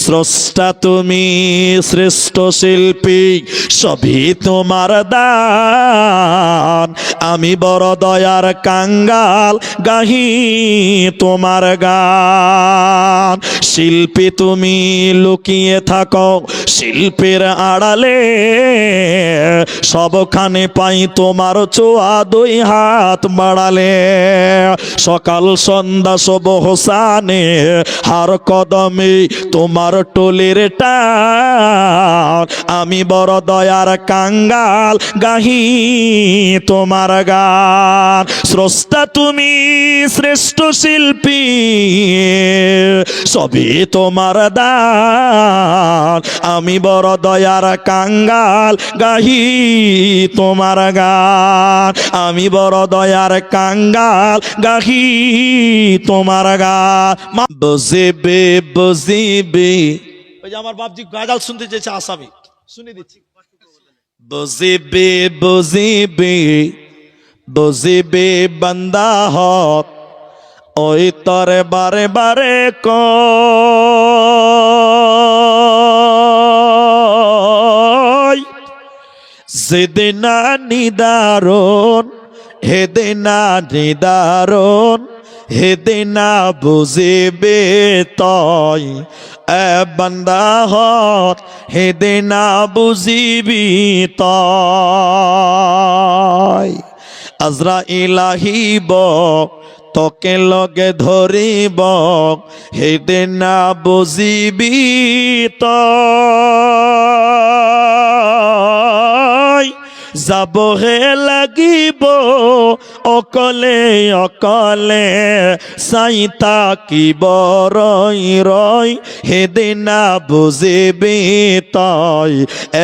স্রষ্টা তুমি, শ্রেষ্ঠ শিল্পী, সবই তোমার দান। আমি বড় দয়ার কাঙ্গাল, গাহি তোমার গান। শিল্পী তুমি লুকিয়ে থাকো শিল্পের আড়ালে, সবখানে পাই তোমার ছোঁয়া, দুই হাত বাড়ালে। সকাল সন্ধ্যা সব হোসানে, হার কদমে তোমার টলির টান। আমি বড় দয়ার কাঙ্গাল, গাহি তোমার গান। স্রষ্টা তুমি, শ্রেষ্ঠ শিল্পী, সবই তোমার দান। আমি বড় দয়ার কাঙ্গাল, গাহি তোমার গান। আমি বড় দয়ার কাঙ্গাল, গাহি তোমার গান। বুঝিবে বুঝিবে, ওই যে আমার বাপজি গাজাল শুনতে চেয়েছে, আসামি শুনে দিচ্ছি। বুঝিবে বুঝিবে বুঝিবে বান্দা হক, ওই তরে বারে বারে কয়। যেদিনা নিদারণ, হেদিনা নিদারণ, হেদিনা বুঝিবে তয়। এ বান্দা হক, হেদিনা বুঝিবি তয়। আজরাইল আহিব, তোকে লগে ধরিব, হেদিনা বুঝিবি তয়। যাব হে লাগিব অকলে অকলে, চাইতা কি বরই রই, হেদিনা বুঝিবি তয়।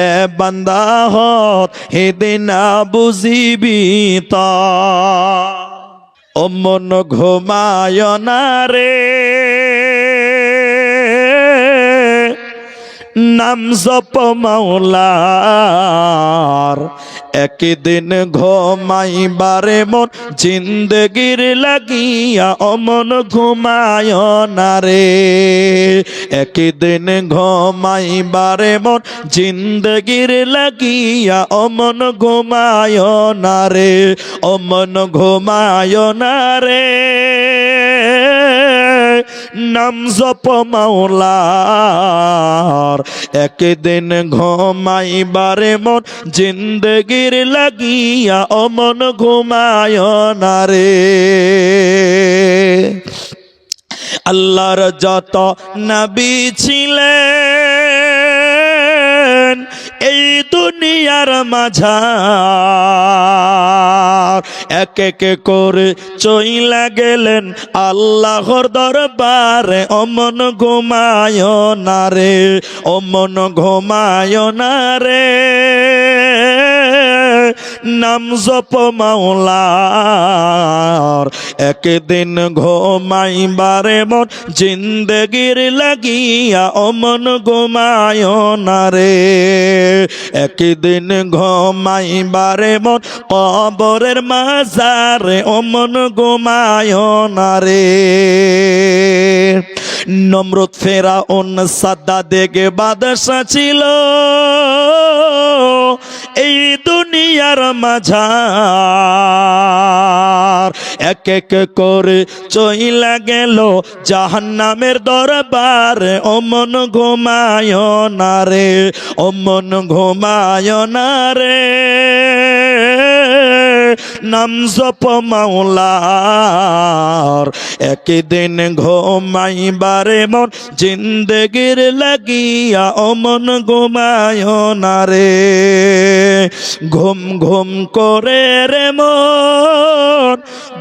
এ বান্দা হত, হেদিনা বুঝিবি তয়। ও মন ঘুমায় না রে, নাম জপ মাওলার। একদিন ঘুমাইবারে মন জিন্দগির লাগিয়া, অমন ঘুমায় না রে। একদিন ঘুমাইবারে মন জিন্দগির লাগিয়া, অমন ঘুমায় না রে, অমন ঘুমায় না রে। নাম জপ মাওলার। একদিন ঘুমাইবারে মন জিন্দগির লাগিয়া, অমন ঘুমায় না রে। আল্লাহর যত নবী ছিলেন এই দুনিয়ার মাঝার, এক এক করে চইলা গেলেন আল্লাহর দরবারে, অমন ঘুমায় না রে, অমন ঘুমায় না রে। নাম জপ মাওলার। একদিন ঘুমাইবারে মন জিন্দগির লাগিয়া, অমন ঘুমায় না রে। একদিন ঘুমাইবারে মন কবরের মাজারে, অমন ঘুমায় না রে। নমরুদ ফেরাউন সাদ্দাতে বাদশা ছিল এই দুনিয়ার মাঝার, এক এক করে চইলা গেল জাহান্নামের দরবারে, অমন ঘুমায় না রে, অমন ঘুমায় না রে। নাম জপ মাওলার। একদিন ঘুমাইবারে মন জিন্দগির লাগিয়া, অমন ঘুমায় না রে। ঘুম ঘুম করে রে মন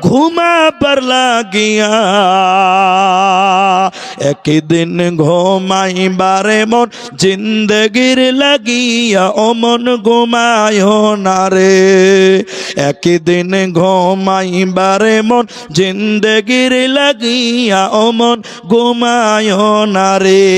ঘুমাবার লাগিয়া, একদিন ঘুমাইবারে মন জিন্দগির লাগিয়া, অমন ঘুমায় না রে। একদিন ঘুমাইবারে মন জিন্দগির লাগিয়া, অমন ঘুমায় না রে।